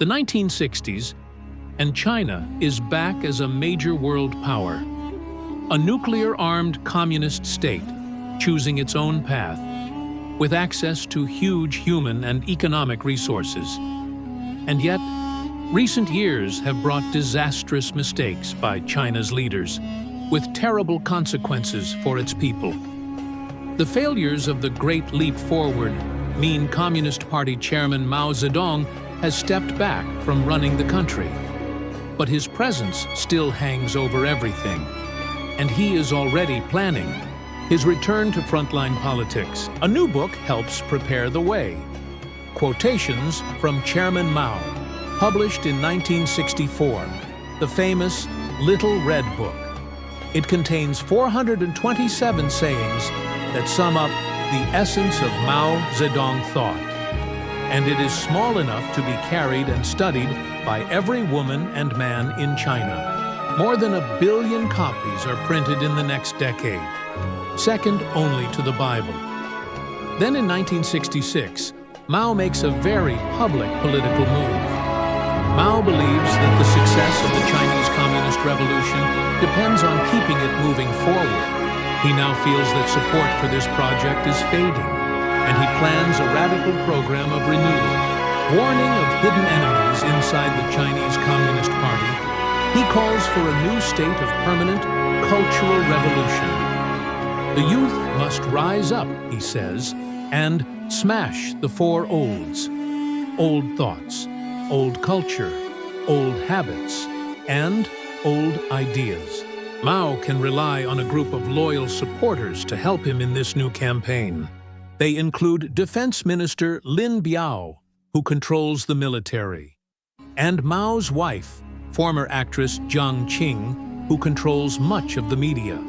The 1960s, and China is back as a major world power. A nuclear-armed communist state, choosing its own path, with access to huge human and economic resources. And yet, recent years have brought disastrous mistakes by China's leaders, with terrible consequences for its people. The failures of the Great Leap Forward mean Communist Party Chairman Mao Zedong has stepped back from running the country. But his presence still hangs over everything, and he is already planning his return to frontline politics. A new book helps prepare the way. Quotations from Chairman Mao, published in 1964, the famous Little Red Book. It contains 427 sayings that sum up the essence of Mao Zedong thought, and it is small enough to be carried and studied by every woman and man in China. More than 1 billion copies are printed in the next decade, second only to the Bible. Then in 1966, Mao makes a very public political move. Mao believes that the success of the Chinese Communist Revolution depends on keeping it moving forward. He now feels that support for this project is fading, and he plans a radical program of renewal. Warning of hidden enemies inside the Chinese Communist Party, he calls for a new state of permanent cultural revolution. The youth must rise up, he says, and smash the four olds: old thoughts, old culture, old habits, and old ideas. Mao can rely on a group of loyal supporters to help him in this new campaign. They include Defense Minister Lin Biao, who controls the military, and Mao's wife, former actress Jiang Qing, who controls much of the media.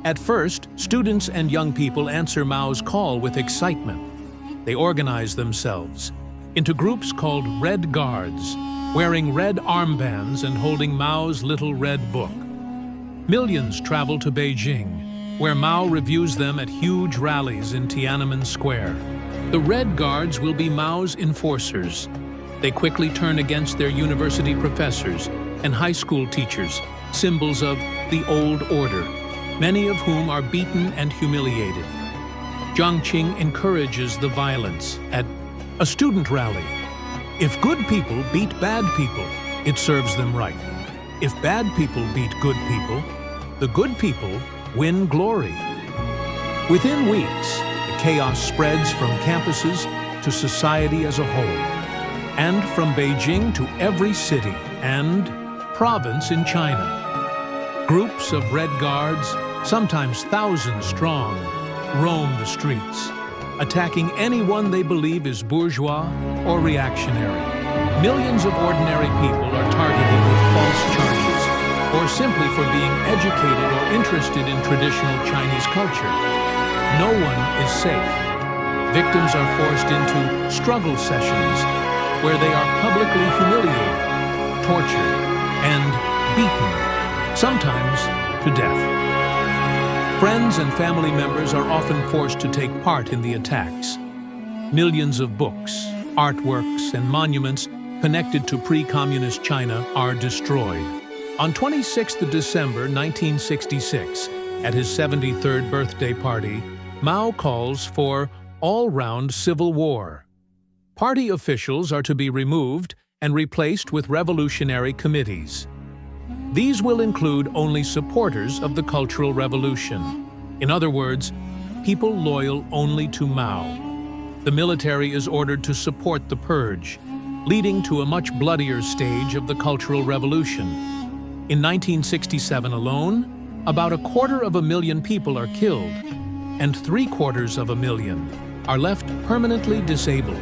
At first, students and young people answer Mao's call with excitement. They organize themselves into groups called Red Guards, wearing red armbands and holding Mao's Little Red Book. Millions travel to Beijing, where Mao reviews them at huge rallies in Tiananmen Square. The Red Guards will be Mao's enforcers. They quickly turn against their university professors and high school teachers, symbols of the old order, many of whom are beaten and humiliated. Jiang Qing encourages the violence at a student rally. If good people beat bad people, it serves them right. If bad people beat good people, the good people win glory. Within weeks, the chaos spreads from campuses to society as a whole, and from Beijing to every city and province in China. Groups of Red Guards, sometimes thousands strong, roam the streets, attacking anyone they believe is bourgeois or reactionary. Millions of ordinary people are targeted with false charges, or simply for being educated or interested in traditional Chinese culture. No one is safe. Victims are forced into struggle sessions, where they are publicly humiliated, tortured, and beaten, sometimes to death. Friends and family members are often forced to take part in the attacks. Millions of books, artworks, and monuments connected to pre-communist China are destroyed. On 26th December 1966, at his 73rd birthday party, Mao calls for all-round civil war. Party officials are to be removed and replaced with revolutionary committees. These will include only supporters of the Cultural Revolution. In other words, people loyal only to Mao. The military is ordered to support the purge, leading to a much bloodier stage of the Cultural Revolution. In 1967 alone, about 250,000 people are killed, and 750,000 are left permanently disabled.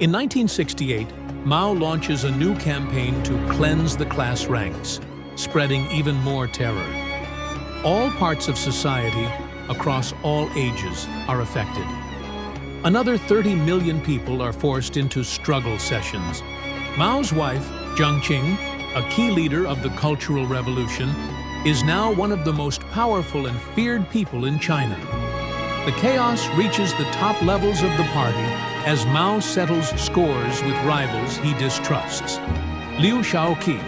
In 1968, Mao launches a new campaign to cleanse the class ranks, spreading even more terror. All parts of society, across all ages, are affected. Another 30 million people are forced into struggle sessions. Mao's wife, Jiang Qing, a key leader of the Cultural Revolution, is now one of the most powerful and feared people in China. The chaos reaches the top levels of the party as Mao settles scores with rivals he distrusts. Liu Shaoqi,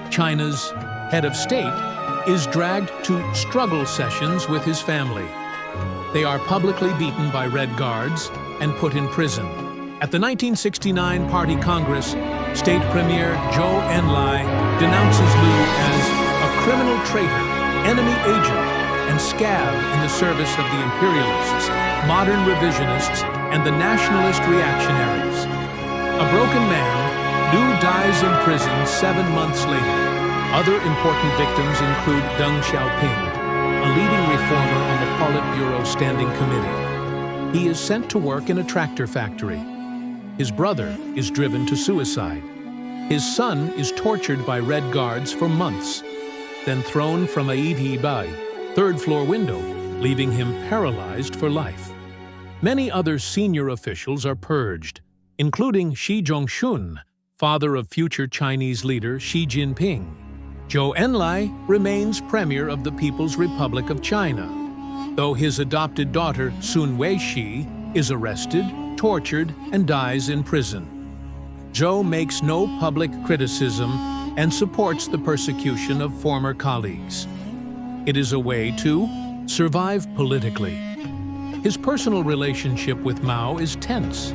China's head of state, is dragged to struggle sessions with his family. They are publicly beaten by Red Guards and put in prison. At the 1969 Party Congress, State Premier Zhou Enlai denounces Liu as a criminal traitor, enemy agent, and scab in the service of the imperialists, modern revisionists, and the nationalist reactionaries. A broken man, Liu dies in prison 7 months later. Other important victims include Deng Xiaoping, a leading reformer on the Politburo Standing Committee. He is sent to work in a tractor factory. His brother is driven to suicide. His son is tortured by Red Guards for months, then thrown from a Itibai, third-floor window, leaving him paralyzed for life. Many other senior officials are purged, including Xi Zhongxun, father of future Chinese leader Xi Jinping. Zhou Enlai remains premier of the People's Republic of China, though his adopted daughter Sun Weishi is arrested, tortured, and dies in prison. Zhou makes no public criticism and supports the persecution of former colleagues. It is a way to survive politically. His personal relationship with Mao is tense.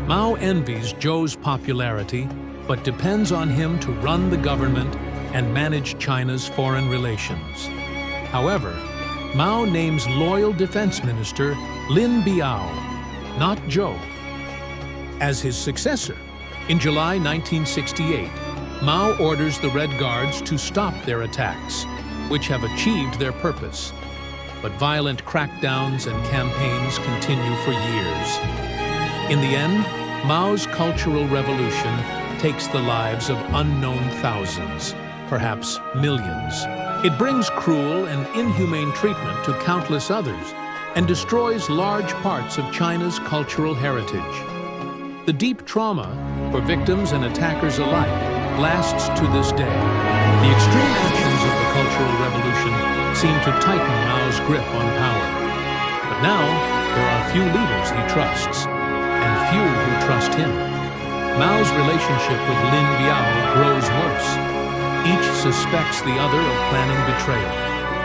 Mao envies Zhou's popularity, but depends on him to run the government and manage China's foreign relations. However, Mao names loyal defense minister Lin Biao, not Zhou, as his successor. In July 1968, Mao orders the Red Guards to stop their attacks, which have achieved their purpose. But violent crackdowns and campaigns continue for years. In the end, Mao's Cultural Revolution takes the lives of unknown thousands, perhaps millions. It brings cruel and inhumane treatment to countless others and destroys large parts of China's cultural heritage. The deep trauma, for victims and attackers alike, lasts to this day. The extreme actions of the Cultural Revolution seem to tighten Mao's grip on power. But now, there are few leaders he trusts, and few who trust him. Mao's relationship with Lin Biao grows worse. Each suspects the other of planning betrayal.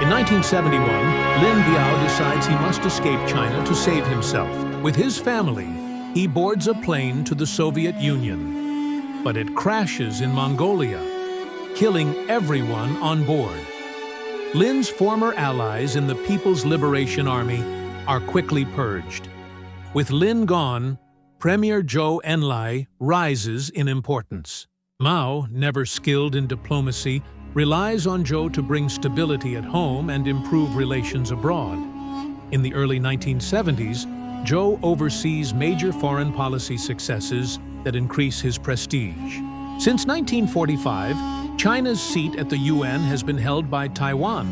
In 1971, Lin Biao decides he must escape China to save himself. With his family, he boards a plane to the Soviet Union, but it crashes in Mongolia, killing everyone on board. Lin's former allies in the People's Liberation Army are quickly purged. With Lin gone, Premier Zhou Enlai rises in importance. Mao, never skilled in diplomacy, relies on Zhou to bring stability at home and improve relations abroad. In the early 1970s, Zhou oversees major foreign policy successes that increase his prestige. Since 1945, China's seat at the UN has been held by Taiwan,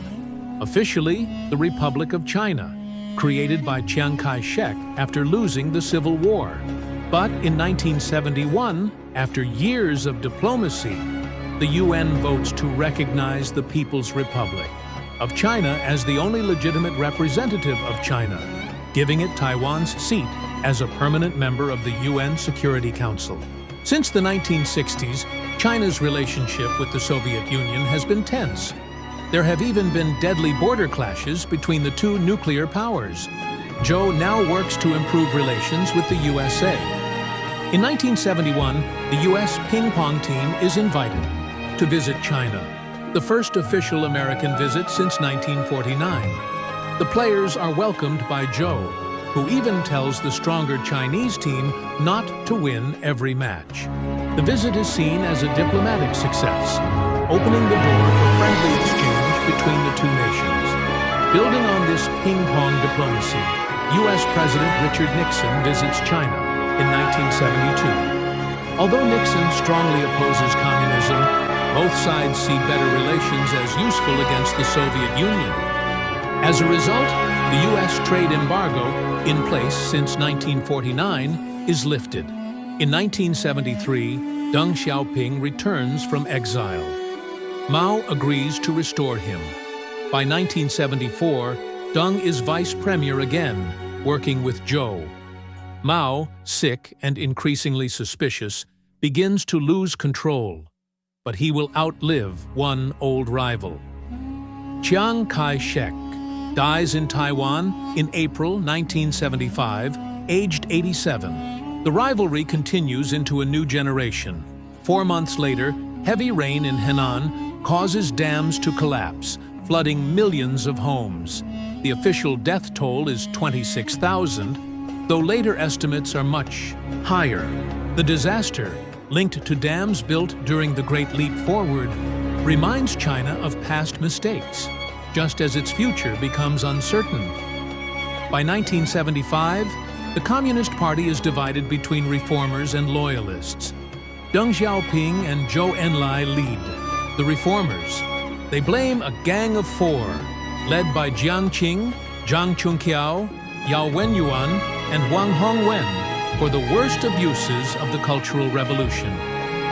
officially the Republic of China, created by Chiang Kai-shek after losing the Civil War. But in 1971, after years of diplomacy, the UN votes to recognize the People's Republic of China as the only legitimate representative of China, giving it Taiwan's seat as a permanent member of the UN Security Council. Since the 1960s, China's relationship with the Soviet Union has been tense. There have even been deadly border clashes between the two nuclear powers. Zhou now works to improve relations with the USA. In 1971, the U.S. ping-pong team is invited to visit China, the first official American visit since 1949. The players are welcomed by Zhou, who even tells the stronger Chinese team not to win every match. The visit is seen as a diplomatic success, opening the door for friendly exchange between the two nations. Building on this ping-pong diplomacy, U.S. President Richard Nixon visits China in 1972. Although Nixon strongly opposes communism, both sides see better relations as useful against the Soviet Union. As a result, the U.S. trade embargo, in place since 1949, is lifted. In 1973, Deng Xiaoping returns from exile. Mao agrees to restore him. By 1974, Deng is vice premier again, working with Zhou. Mao, sick and increasingly suspicious, begins to lose control, but he will outlive one old rival. Chiang Kai-shek dies in Taiwan in April 1975, aged 87. The rivalry continues into a new generation. 4 months later, heavy rain in Henan causes dams to collapse, flooding millions of homes. The official death toll is 26,000, though later estimates are much higher. The disaster, linked to dams built during the Great Leap Forward, reminds China of past mistakes, just as its future becomes uncertain. By 1975, the Communist Party is divided between reformers and loyalists. Deng Xiaoping and Zhou Enlai lead the reformers. They blame a gang of four, led by Jiang Qing, Zhang Chunqiao, Yao Wenyuan, and Wang Hongwen, for the worst abuses of the Cultural Revolution.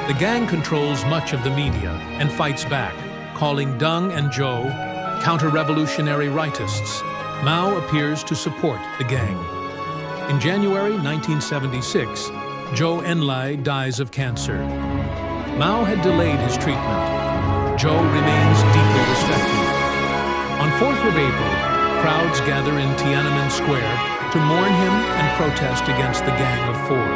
The gang controls much of the media and fights back, calling Deng and Zhou counter-revolutionary rightists. Mao appears to support the gang. In January 1976, Zhou Enlai dies of cancer. Mao had delayed his treatment. Zhou remains deeply respected. On 4th of April, crowds gather in Tiananmen Square to mourn him and protest against the Gang of Four.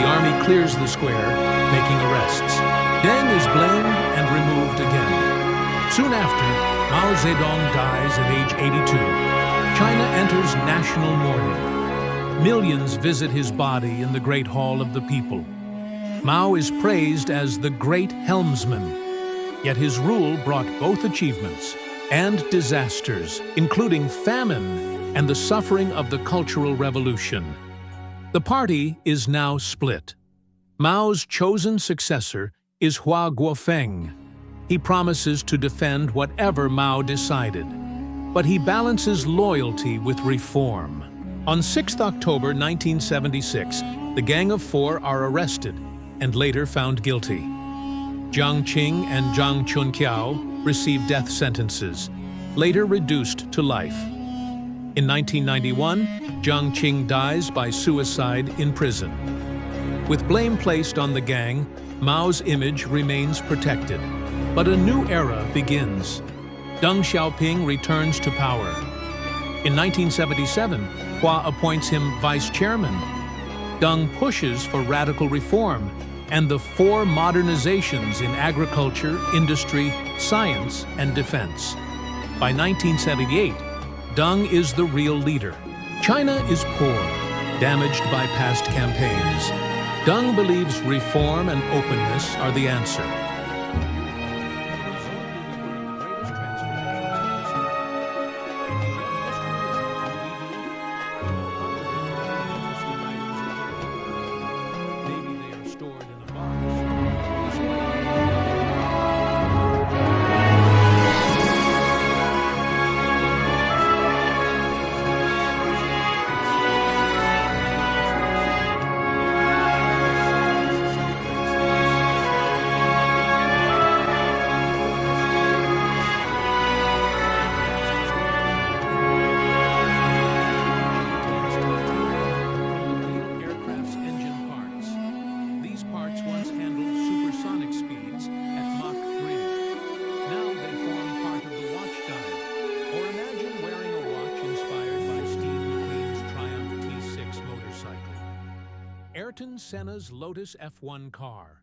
The army clears the square, making arrests. Deng is blamed and removed again. Soon after, Mao Zedong dies at age 82. China enters national mourning. Millions visit his body in the Great Hall of the People. Mao is praised as the great helmsman, yet his rule brought both achievements and disasters, including famine and the suffering of the Cultural Revolution. The party is now split. Mao's chosen successor is Hua Guofeng. He promises to defend whatever Mao decided, but he balances loyalty with reform. On 6 October 1976, the Gang of Four are arrested and later found guilty. Jiang Qing and Zhang Chunqiao received death sentences, later reduced to life. In 1991, Jiang Qing dies by suicide in prison. With blame placed on the gang, Mao's image remains protected. But a new era begins. Deng Xiaoping returns to power. In 1977, Hua appoints him vice chairman. Deng pushes for radical reform and the 4 modernizations in agriculture, industry, science, and defense. By 1978, Deng is the real leader. China is poor, damaged by past campaigns. Deng believes reform and openness are the answer. Ayrton Senna's Lotus F1 car,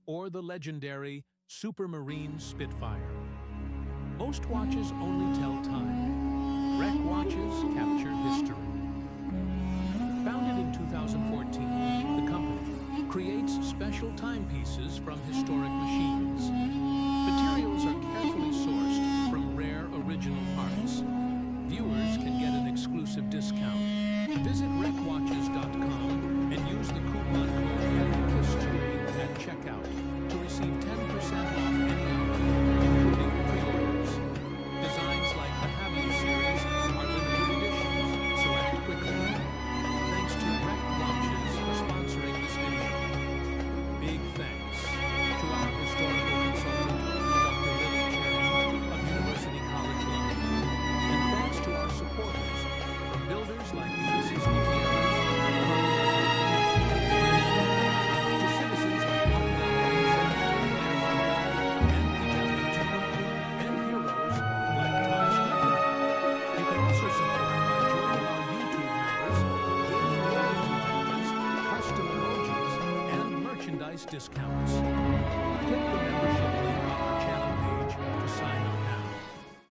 or the legendary Supermarine Spitfire. Most watches only tell time. Wreck watches capture history. Founded in 2014, the company creates special timepieces from historic machines. Materials are carefully sourced from rare original parts. Viewers can get an exclusive discount. Visit wreckwatches.com and use the coupon code EPICHISTORY at checkout to receive 10% off any item, including pre-orders. Designs like the Habu series are limited editions, so act quickly. Thanks to Wreck Watches for sponsoring this video. Big thanks to our historical consultant, Dr. Lily Chang of University College London. And thanks to our supporters, from builders like Ulysses Gutierrez, discounts. Click the membership